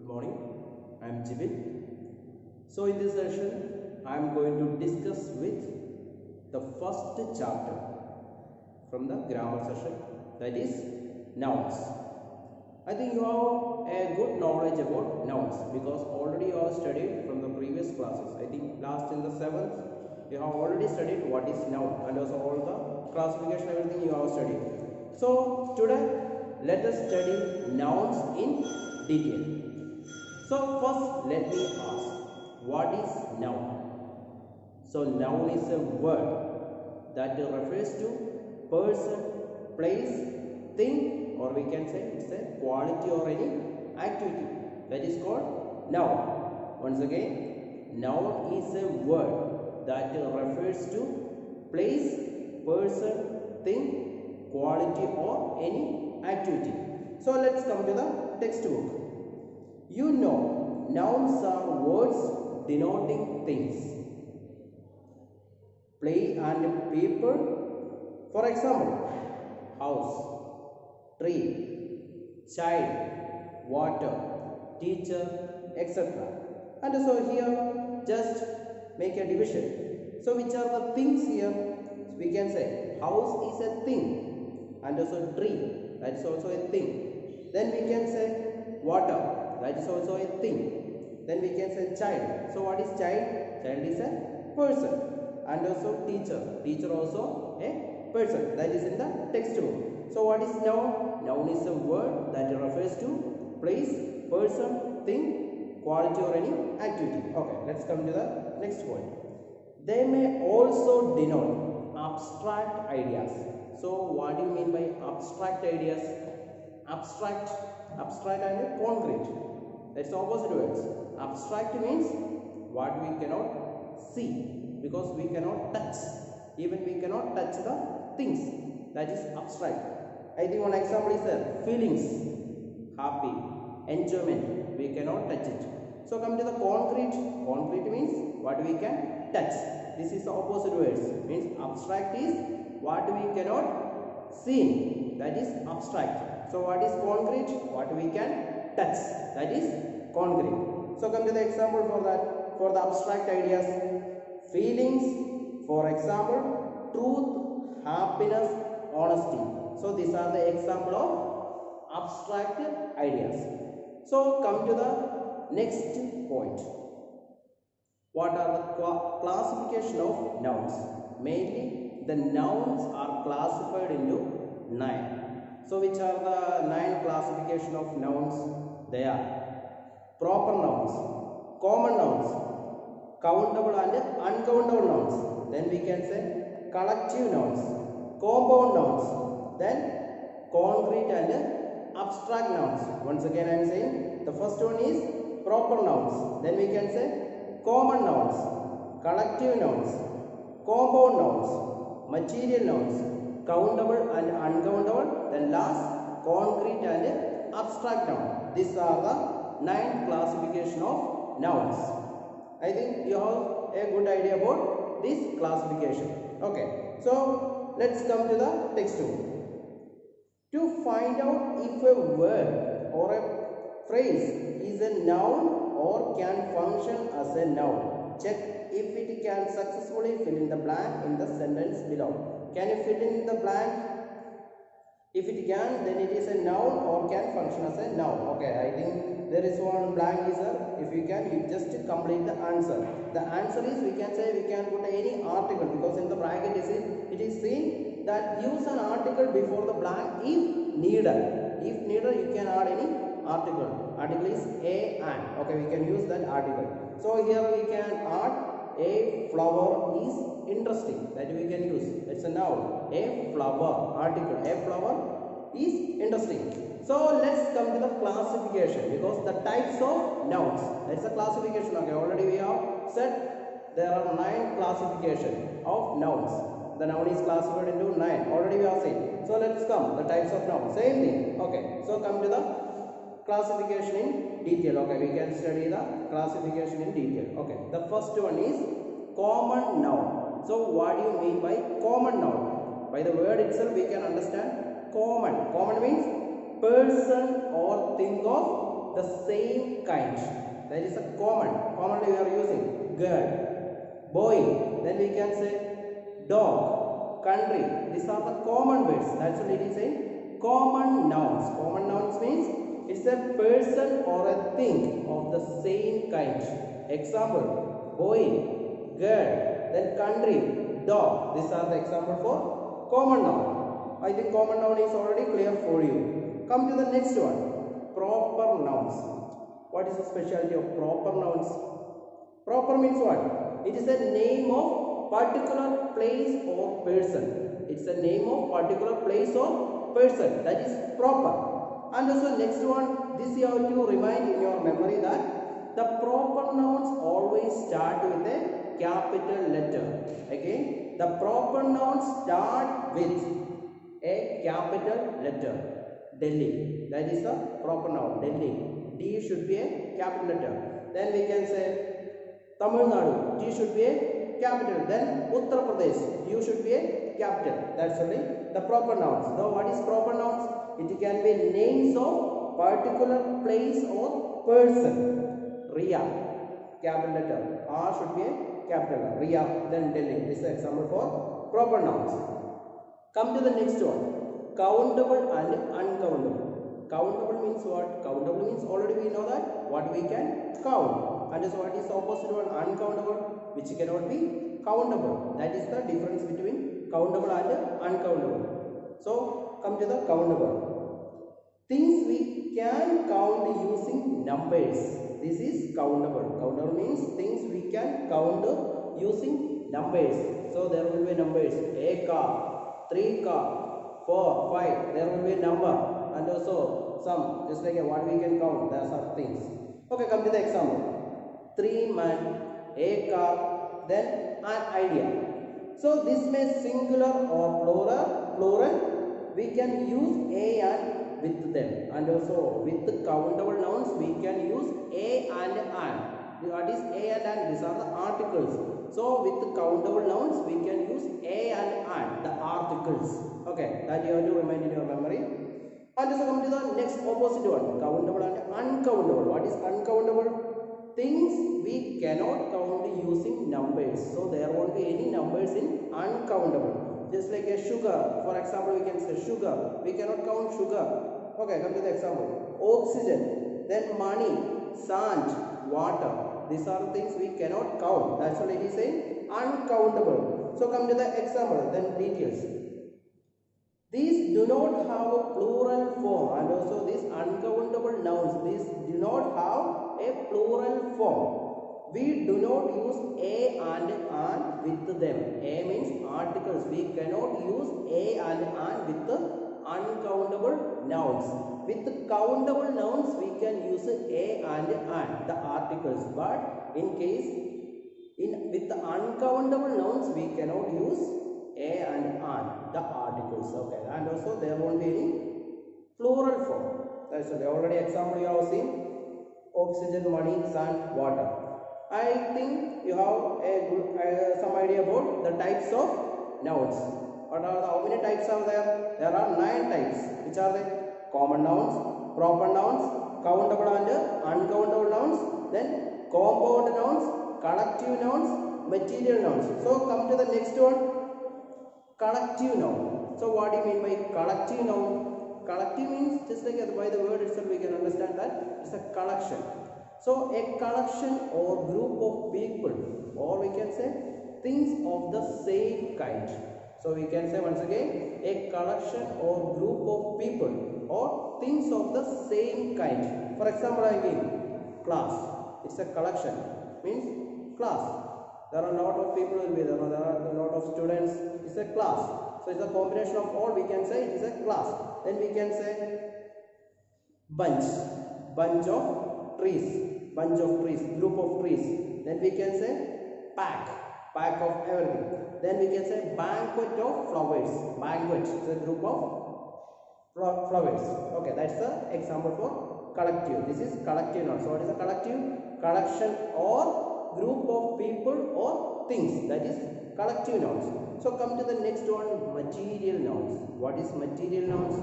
Good morning, I am Jibin. So in this session, I am going to discuss with the first chapter from the grammar session, that is nouns. I think you have a good knowledge about nouns because already you have studied from the previous classes. I think last in the 7th, you have already studied what is noun and also all the classification, everything you have studied. So today, let us study nouns in detail. So first let me ask, what is noun? So noun is a word that refers to person, place, thing, or we can say it's a quality or any activity. That is called noun. Once again, noun is a word that refers to place, person, thing, quality or any activity. So let's come to the textbook. You know, nouns are words denoting things. Play and paper. For example, house, tree, child, water, teacher, etc. And so here, just make a division. So which are the things here? We can say house is a thing, and also tree, that is also a thing. Then we can say water, that is also a thing. Then we can say child. So what is child? Child is a person. And also teacher. Teacher also a person. That is in the textbook. So what is noun? Noun is a word that refers to place, person, thing, quality or any activity. Okay, let's come to the next point. They may also denote abstract ideas. So what do you mean by abstract ideas? Abstract and concrete. That's opposite words. Abstract means what we cannot see because we cannot touch. Even we cannot touch the things. That is abstract. I think one example is there. Feelings, happy, enjoyment. We cannot touch it. So come to the concrete. Concrete means what we can touch. This is the opposite words. Means abstract is what we cannot see. That is abstract. So what is concrete? What we can touch. That is concrete. So come to the example for that. For the abstract ideas. Feelings, for example, truth, happiness, honesty. So these are the example of abstract ideas. So come to the next point. What are the classification of nouns? Mainly the nouns are classified into 9. So which are the 9 classification of nouns? They are proper nouns, common nouns, countable and uncountable nouns. Then we can say collective nouns, compound nouns, then concrete and abstract nouns. Once again I am saying the first one is proper nouns. Then we can say common nouns, collective nouns, compound nouns, material nouns, countable and uncountable, then last concrete and abstract noun. These are the 9 classification of nouns. I think you have a good idea about this classification. Okay, so let's come to the textbook. To find out if a word or a phrase is a noun or can function as a noun, check if it can successfully fill in the blank in the sentence below. Can you fill in the blank? If it can, then it is a noun or can function as a noun. Okay, I think there is one blank is there. If you can, you just complete the answer. The answer is, we can say we can put any article because in the bracket it is seen that use an article before the blank if needed. If needed, you can add any article. Article is a and. Okay, we can use that article. So here we can add a flower is interesting. That we can use. It's a noun. A flower. Article. A flower is interesting. So let's come to the classification because the types of nouns. That's a classification. Okay, already we have said there are 9 classification of nouns. The noun is classified into 9. Already we have seen. So let's come the types of nouns. Same thing. Okay. So come to the classification in detail. Okay, we can study the classification in detail. Okay, the first one is common noun. So what do you mean by common noun? By the word itself we can understand common. Common means person or thing of the same kind. That is a commonly we are using girl, boy, then we can say dog, country. These are the common words. That's what it is saying. Common nouns. Common nouns means it's a person or a thing of the same kind. Example, boy, girl, then country, dog. These are the example for common noun. I think common noun is already clear for you. Come to the next one. Proper nouns. What is the specialty of proper nouns? Proper means what? It is a name of particular place or person. It's a name of particular place or person. That is proper. And also next one, this you have to remind in your memory that the proper nouns always start with a capital letter. Again, the proper nouns start with a capital letter. Delhi. That is the proper noun. Delhi. D should be a capital letter. Then we can say Tamil Nadu, T should be a capital. Then Uttar Pradesh, U should be a capital. That's only the proper nouns. Now what is proper nouns? It can be names of particular place or person. Ria, capital letter. R should be a capital. Ria, then Delhi. This is an example for proper nouns. Come to the next one. Countable and uncountable. Countable means what? Countable means already we know that what we can count. And so what is the opposite one? Uncountable, which cannot be countable. That is the difference between countable and uncountable. So come to the countable. Things we can count using numbers. This is countable. Countable means things we can count using numbers. So there will be numbers. A car, 3 car, 4, 5. There will be a number. And also some, just like what we can count, there are things. Okay, come to the example. 3 men, a car, then an idea. So this may singular or plural. We can use a and with them. And also with the countable nouns, we can use a and an. What is a and an? These are the articles. So with the countable nouns, we can use a and an, the articles. Okay, that you have to remind in your memory. And also come to the next opposite one, countable and uncountable. What is uncountable? Things we cannot count using numbers. So there won't be any numbers in uncountable. Just like a sugar. For example, we can say sugar. We cannot count sugar. Okay, come to the example. Oxygen, then money, sand, water. These are things we cannot count. That's what it is saying. Uncountable. So come to the example, then details. These do not have a plural form, and also these uncountable nouns, these do not have a plural form. We do not use a and an with them. A means articles. We cannot use a and an with the uncountable nouns. With the countable nouns, we can use a and an, the articles. But in case with the uncountable nouns, we cannot use a and an, the articles. Okay, and also there won't be any plural form. That's the already example you have seen. Oxygen, money, sand, water. I think you have a good some idea about the types of nouns. What are the, how many types are there? There are 9 types. Which are they? Common nouns, proper nouns, countable and uncountable nouns, then compound nouns, collective nouns, material nouns. So come to the next one. Collective noun. So what do you mean by collective noun? Collective means just like by the word itself we can understand that it's a collection. So a collection or group of people, or we can say things of the same kind. So we can say once again a collection or group of people or things of the same kind. For example, I mean class. It's a collection. Means class. There are a lot of people will be there. There are a lot of students. It's a class. So it's a combination of all. We can say it is a class. Then we can say bunch of trees, group of trees. Then we can say pack of everything. Then we can say banquet of flowers. Banquet is a group of flowers. Okay, that's the example for collective. This is collective noun. So what is a collective? Collection or group of people or things, that is collective nouns. So come to the next one, material nouns. What is material nouns?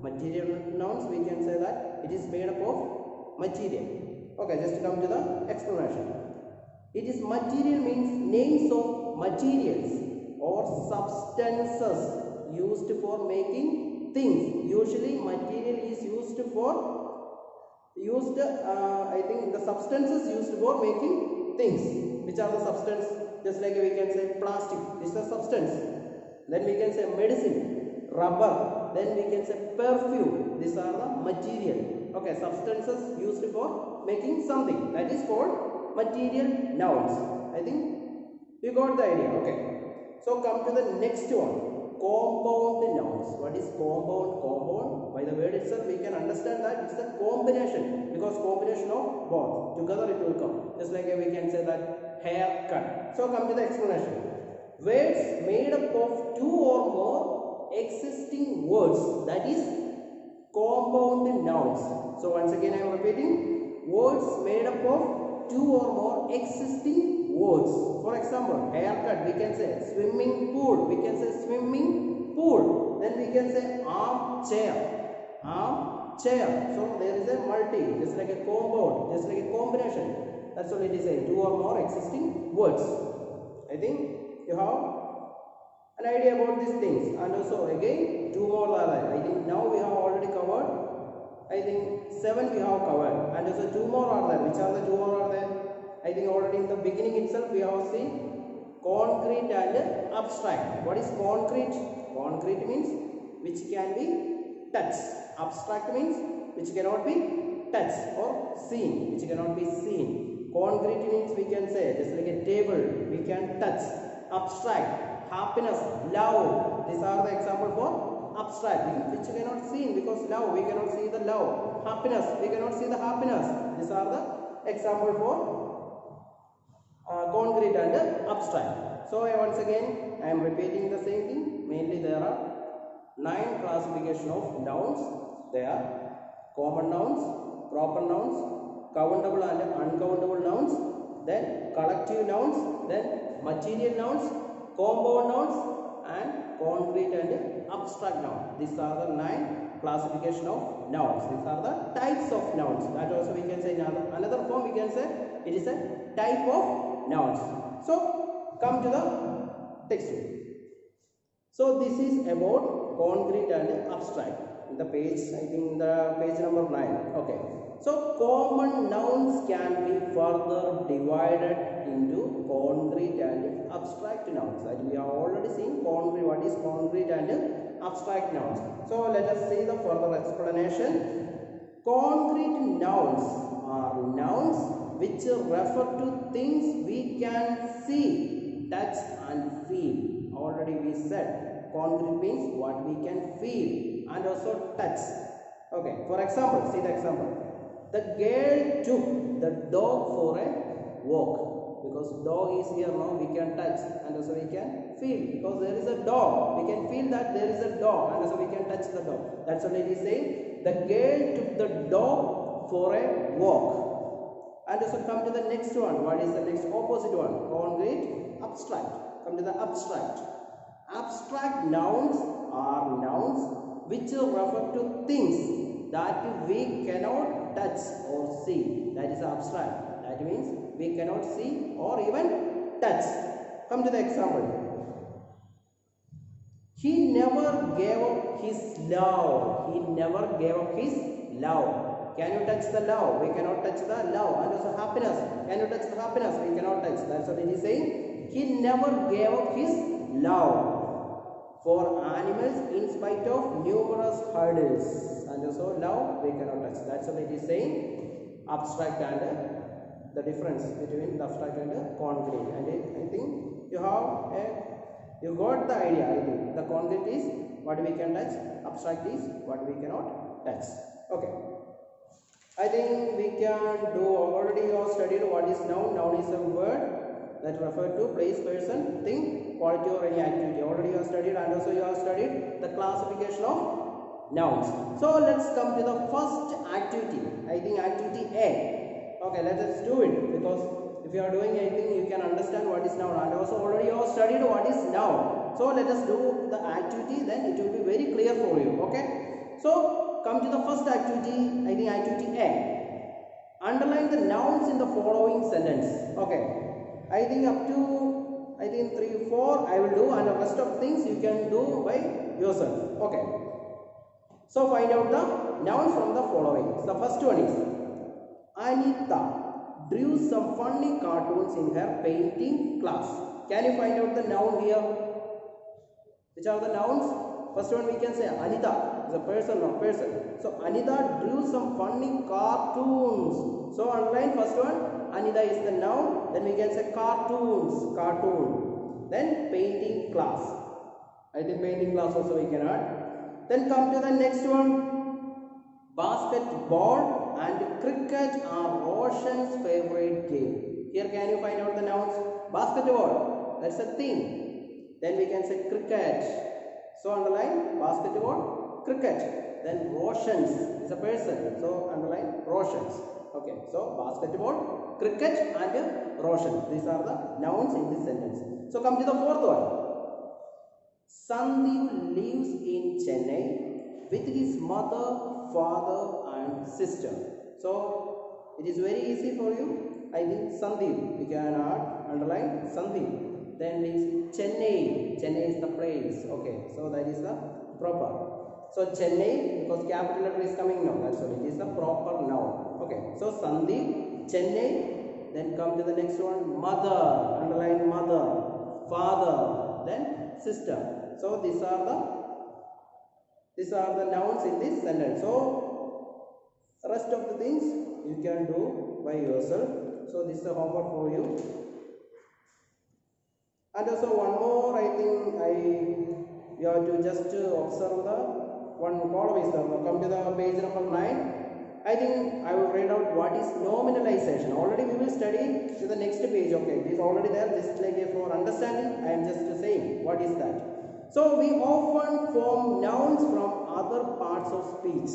Material nouns, we can say that it is made up of material. Okay, just come to the explanation. It is material means names of materials or substances used for making things. Usually material is used I think the substances used for making things. Which are the substance? Just like we can say plastic, this is a substance. Then we can say medicine, rubber, then we can say perfume. These are the material. Okay, substances used for making something. That is called material nouns. I think you got the idea. Okay. So come to the next one. Compound nouns. What is compound? Compound. By the word itself, we can understand that it's a combination, because combination of both together it will come. Just like we can say that haircut. So come to the explanation. Words made up of two or more existing words, that is compound nouns. So once again I am repeating, words made up of two or more existing words. For example, haircut, we can say swimming pool, we can say swimming pool. Then we can say armchair, armchair. So there is a multi, just like a compound, just like a combination. That's what it is saying, two or more existing words. I think you have an idea about these things. And also again, two more are there. I think now we have already covered, I think 7 we have covered, and also 2 more are there. Which are the 2 more are there? I think already in the beginning itself we have seen concrete and abstract. What is concrete? Concrete means which can be touched. Abstract means which cannot be touched or seen, which cannot be seen. Concrete means we can say just like a table, we can touch. Abstract, happiness, love. These are the example for abstract, which we cannot see, because love, we cannot see the love. Happiness, we cannot see the happiness. These are the example for concrete and abstract. So once again I am repeating the same thing. Mainly there are 9 classification of nouns. They are common nouns, proper nouns, countable and uncountable nouns, then collective nouns, then material nouns, compound nouns, and concrete and abstract nouns. These are the 9 classification of nouns. These are the types of nouns. That also we can say another form, we can say it is a type of nouns. So come to the text. So this is about concrete and abstract. In the page, I think the page number 9. Okay. So common nouns can be further divided into concrete and abstract nouns. That we have already seen concrete. What is concrete and abstract nouns? So let us see the further explanation. Concrete nouns are nouns which refer to things we can see, touch and feel. Already we said concrete means what we can feel and also touch. Okay, for example, see the example. The girl took the dog for a walk, because dog is here now, we can touch and also we can feel, because there is a dog, we can feel that there is a dog and also we can touch the dog. That's what it is saying. The girl took the dog for a walk. And also come to the next one. What is the next opposite one? Concrete, abstract. Come to the abstract. Abstract nouns are nouns which refer to things that we cannot touch or see. That is abstract. That means we cannot see or even touch. Come to the example. He never gave up his love. He never gave up his love. Can you touch the love? We cannot touch the love. And also happiness. Can you touch the happiness? We cannot touch. That's what it is saying. He never gave up his love for animals in spite of numerous hurdles. And also love we cannot touch. That's what it is saying. Abstract and the difference between the abstract and the concrete. And I think you got the idea. I think the concrete is what we can touch. Abstract is what we cannot touch. Okay. I think we can do, already you have studied what is noun. Noun is a word that refers to place, person, thing, quality or any activity. Already you have studied, and also you have studied the classification of nouns. So let's come to the first activity. I think activity A. Okay, let us do it, because if you are doing anything you can understand what is noun, and also already you have studied what is noun. So let us do the activity, then it will be very clear for you. Okay. So come to the first activity. I think activity A. underline the nouns in the following sentence. Okay, I think up to 3 4 I will do, and the rest of things you can do by yourself. Okay, so find out the nouns from the following. The first one is Anita drew some funny cartoons in her painting class. Can you find out the noun here? Which are the nouns? First one we can say Anita is a person or person. So Anita drew some funny cartoons. So underline first one. Anita is the noun. Then we can say cartoons, cartoon. Then painting class. I think painting class also we can add. Then come to the next one. Basketball and cricket are Roshan's favorite game. Here can you find out the nouns? Basketball, that's a thing. Then we can say cricket. So underline basketball, cricket. Then Roshan's is a person. So underline Roshan's. Okay, so basketball, cricket and Roshan. These are the nouns in this sentence. So come to the fourth one. Sandeep lives in Chennai with his mother, father and sister. So it is very easy for you. I think Sandeep, we can add, underline Sandeep. Then it's Chennai. Chennai is the place. Okay, so that is the proper. So Chennai, because capital letter is coming now, that's why it is the proper noun. Okay, so Sandeep, Chennai. Then come to the next one, mother, underline mother, father, then sister. So these are the nouns in this sentence. So rest of the things you can do by yourself. So this is the homework for you. And also one more, I think you have to just observe the one column is there. Come to the page number 9. I think I will read out what is nominalization. Already we will study to the next page. Okay, it is already there. Just like for understanding, I am just saying what is that. So we often form nouns from other parts of speech,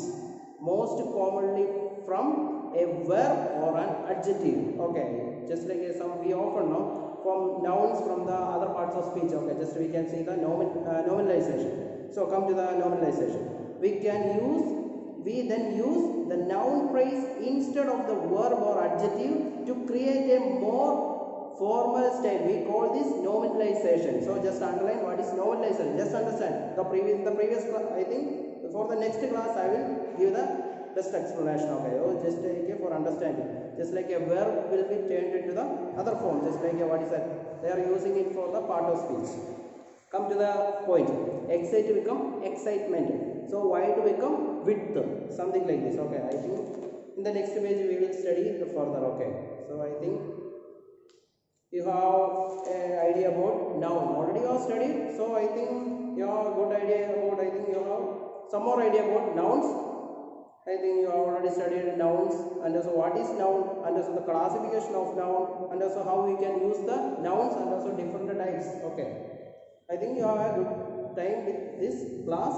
most commonly from a verb or an adjective. Okay, just like some we often form nouns from the other parts of speech. Okay, just we can see the nominalization. So come to the nominalization. We then use the noun phrase instead of the verb or adjective to create a more formal style. We call this nominalization. So just underline what is nominalization. Just understand the previous class. I think for the next class I will give the best explanation. Okay, just for understanding. Just like a verb will be turned into the other form. Just like what is that? They are using it for the part of speech. Come to the point. Excite become excitement. So why to become width? Something like this. Okay, I think in the next page we will study further. Okay, so I think you have an idea about noun. Already you have studied, so I think you have a good idea about, I think you have some more idea about nouns. I think you have already studied nouns, and also what is noun, and also the classification of noun, and also how we can use the nouns, and also different types. Okay, I think you have a good time with this class.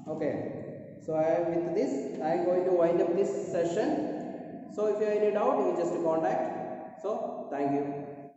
Okay, so with this I am going to wind up this session. So if you have any doubt, you just contact. So thank you.